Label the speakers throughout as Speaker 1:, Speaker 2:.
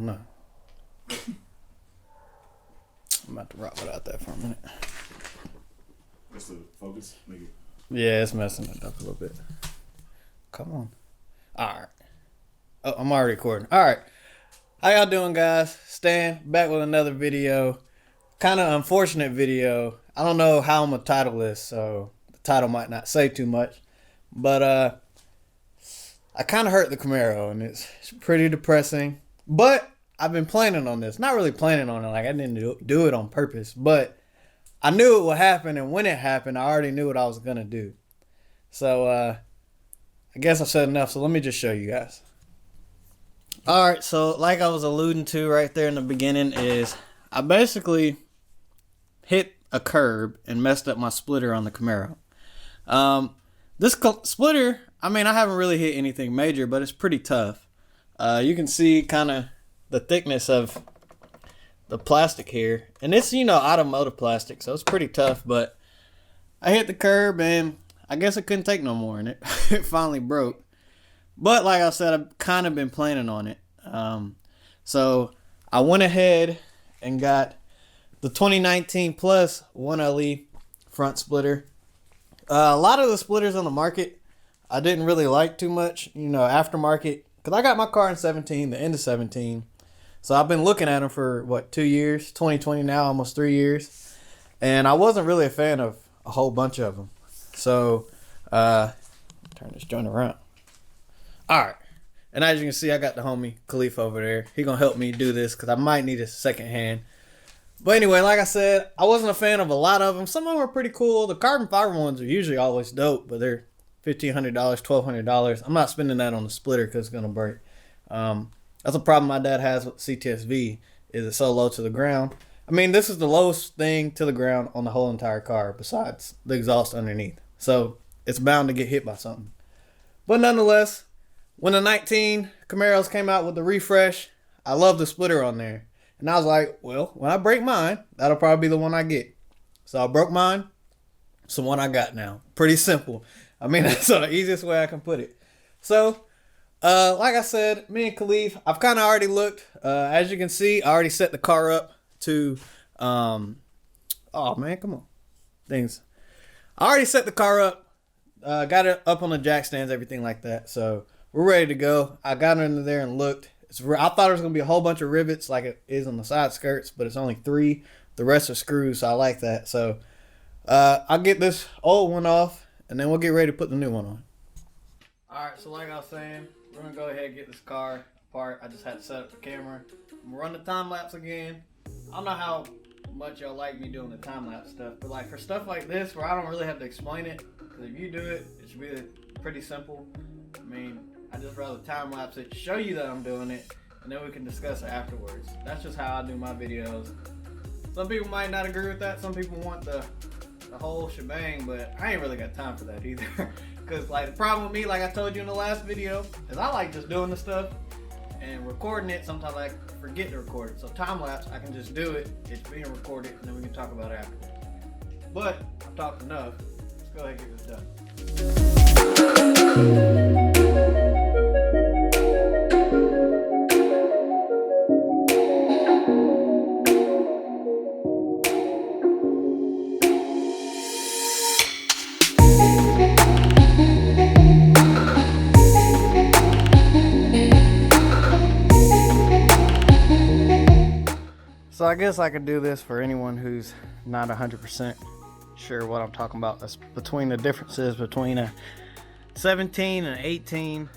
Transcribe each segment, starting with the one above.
Speaker 1: don't know. I'm about to rock without that for a minute.
Speaker 2: What's the focus? Nigga?
Speaker 1: Yeah, it's messing it up a little bit. Come on. Alright. Oh, I'm already recording. Alright. How y'all doing, guys? Stan, back with another video. Kind of unfortunate video. I don't know how I'm going to title this, so the title might not say too much. But I kind of hurt the Camaro, and it's pretty depressing. But I've been planning on this. Not really planning on it. Like, I didn't do it on purpose. But I knew it would happen, and when it happened, I already knew what I was going to do. So, I guess I've said enough, so let me just show you guys. Alright, so like I was alluding to right there in the beginning is I basically hit a curb and messed up my splitter on the Camaro. This splitter, I mean, I haven't really hit anything major, but it's pretty tough. You can see kind of the thickness of the plastic here. And it's, you know, automotive plastic, so it's pretty tough. But I hit the curb, and I guess I couldn't take no more, and it finally broke. But like I said, I've kind of been planning on it. So I went ahead and got the 2019 Plus 1LE front splitter. A lot of the splitters on the market, I didn't really like too much, you know, aftermarket. Because I got my car in 17, the end of 17. So I've been looking at them for, 2 years? 2020 now, almost 3 years. And I wasn't really a fan of a whole bunch of them. So, turn this joint around. Alright. And as you can see, I got the homie Khalif over there. He gonna help me do this because I might need a second hand. But anyway, like I said, I wasn't a fan of a lot of them. Some of them are pretty cool. The carbon fiber ones are usually always dope, but they're $1,500, $1,200. I'm not spending that on the splitter because it's gonna break. That's a problem my dad has with CTSV, is it's so low to the ground. I mean, this is the lowest thing to the ground on the whole entire car besides the exhaust underneath. So it's bound to get hit by something. But nonetheless, when the 19 Camaros came out with the refresh, I love the splitter on there. And I was like, well, when I break mine, that'll probably be the one I get. So I broke mine. It's the one I got now. Pretty simple. I mean, that's the easiest way I can put it. So, like I said, me and Khalif, I've kind of already looked. As you can see, I already set the car up to, oh man, come on. Things. I already set the car up. Got it up on the jack stands, everything like that. So we're ready to go. I got under there and looked. I thought there was going to be a whole bunch of rivets like it is on the side skirts, but it's only 3. The rest are screws, so I like that. So I'll get this old one off, and then we'll get ready to put the new one on. Alright, so like I was saying, we're going to go ahead and get this car apart. I just had to set up the camera. I'm going to run the time lapse again. I don't know how much y'all like me doing the time lapse stuff, but like for stuff like this where I don't really have to explain it, because if you do it, it should be pretty simple. I mean, I just rather time lapse it, show you that I'm doing it, and then we can discuss it afterwards. That's just how I do my videos. Some people might not agree with that. Some people want the whole shebang, but I ain't really got time for that either. Because like the problem with me, like I told you in the last video, is I like just doing the stuff and recording it. Sometimes I forget to record it. So time lapse, I can just do it. It's being recorded, and then we can talk about it afterwards. But I've talked enough. Let's go ahead and get this done. So I guess I could do this for anyone who's not 100% sure what I'm talking about. That's between the differences between a 17 and 18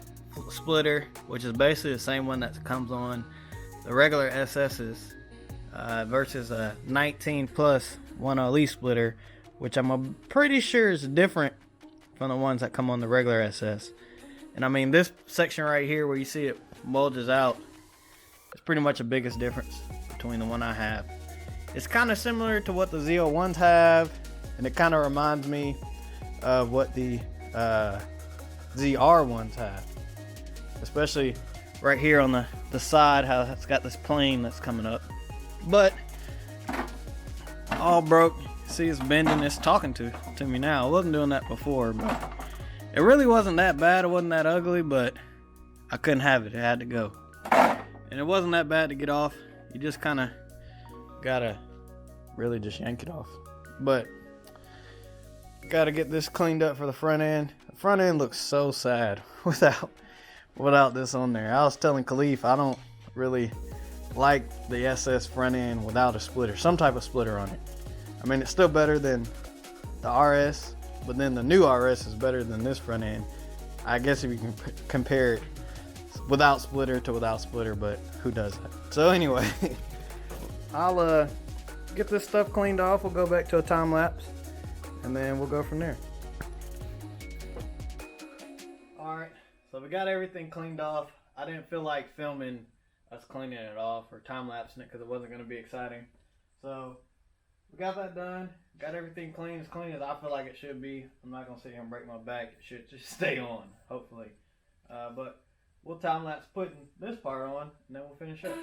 Speaker 1: splitter, which is basically the same one that comes on the regular SS's, versus a 19 plus 1LE splitter, which I'm pretty sure is different from the ones that come on the regular SS. And I mean, this section right here where you see it bulges out is pretty much the biggest difference between the one I have. It's kind of similar to what the Z01s have, and it kind of reminds me of what the ZR ones have, especially right here on the side, how it's got this plane that's coming up. But all broke. See, it's bending. It's talking to me now. I wasn't doing that before, but it really wasn't that bad. It wasn't that ugly, but I couldn't have it. It had to go. and it wasn't that bad to get off. You just kind of gotta really just yank it off. But gotta get this cleaned up for the front end. The front end looks so sad without this on there. I was telling Khalif I don't really like the SS front end without a splitter, some type of splitter on it. I mean, it's still better than the RS, but then the new RS is better than this front end. I guess if you can compare it without splitter to without splitter, but who does that? So anyway, I'll get this stuff cleaned off. We'll go back to a time lapse, and then we'll go from there. All right, so we got everything cleaned off. I didn't feel like filming us cleaning it off or time lapsing it because it wasn't going to be exciting. So we got that done. Got everything clean as I feel like it should be. I'm not going to sit here and break my back. It should just stay on, hopefully. But we'll time lapse putting this part on, and then we'll finish up.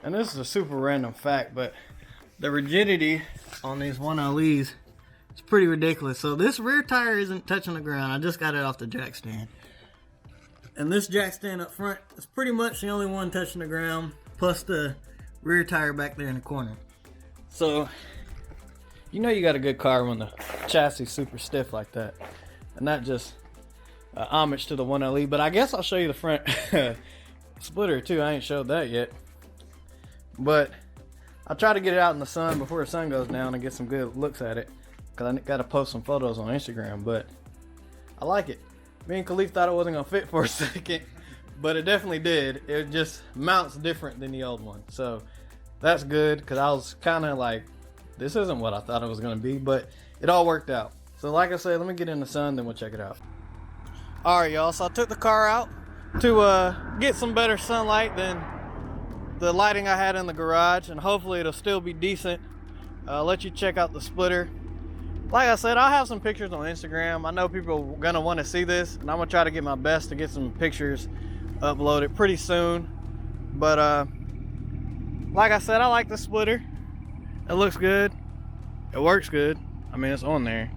Speaker 1: And this is a super random fact, but the rigidity on these 1LEs is pretty ridiculous. So this rear tire isn't touching the ground. I just got it off the jack stand. And this jack stand up front is pretty much the only one touching the ground, plus the rear tire back there in the corner. So, you know you got a good car when the chassis is super stiff like that. And not just homage to the 1LE, but I guess I'll show you the front splitter too. I ain't showed that yet. But I'll try to get it out in the sun before the sun goes down and get some good looks at it, because I got to post some photos on Instagram. But I like it. Me and Khalif thought it wasn't going to fit for a second, but it definitely did. It just mounts different than the old one. So that's good, because I was kind of like, this isn't what I thought it was going to be, but it all worked out. So like I said, let me get in the sun, then we'll check it out. All right, y'all. So I took the car out to get some better sunlight than the lighting I had in the garage, and hopefully it'll still be decent. I'll let you check out the splitter. Like I said, I'll have some pictures on Instagram. I know people are gonna want to see this, and I'm gonna try to get my best to get some pictures uploaded pretty soon. But like I said, I like the splitter. It looks good. It works good. I mean, it's on there.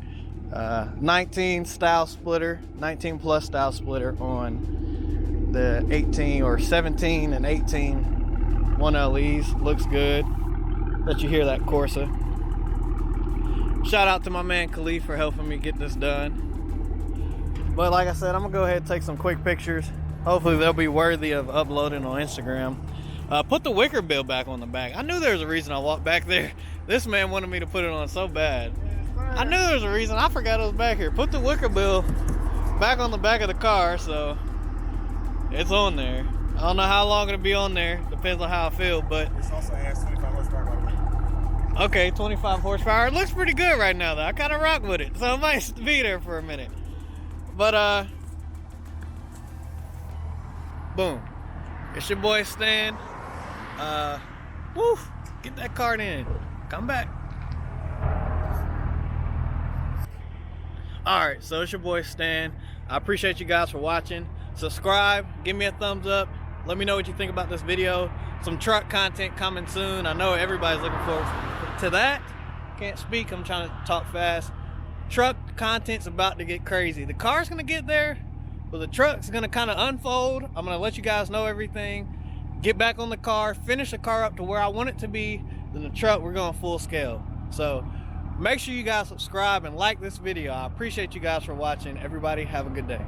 Speaker 1: 19 style splitter, 19 plus style splitter on the 18 or 17 and 18 1LEs. Looks good. Let you hear that Corsa. Shout out to my man Khalif for helping me get this done. But like I said, I'm gonna go ahead and take some quick pictures. Hopefully they'll be worthy of uploading on Instagram. Put the wicker bill back on the back. I knew there was a reason I walked back there. This man wanted me to put it on so bad. I knew there was a reason. I forgot it was back here. Put the wicker bill back on the back of the car, so it's on there. I don't know how long it'll be on there. Depends on how I feel, but
Speaker 2: This also has 25 horsepower, by the way.
Speaker 1: okay, 25 horsepower. It looks pretty good right now, though. I kind of rock with it, so it might be there for a minute. But boom. It's your boy Stan. Woo! Get that card in. Come back. Alright, so it's your boy Stan. I appreciate you guys for watching. Subscribe, give me a thumbs up. Let me know what you think about this video. Some truck content coming soon. I know everybody's looking forward to that. Can't speak, I'm trying to talk fast. Truck content's about to get crazy. The car's gonna get there, but the truck's gonna kind of unfold. I'm gonna let you guys know everything. Get back on the car, finish the car up to where I want it to be. Then the truck, we're going full scale. So make sure you guys subscribe and like this video. I appreciate you guys for watching. Everybody have a good day.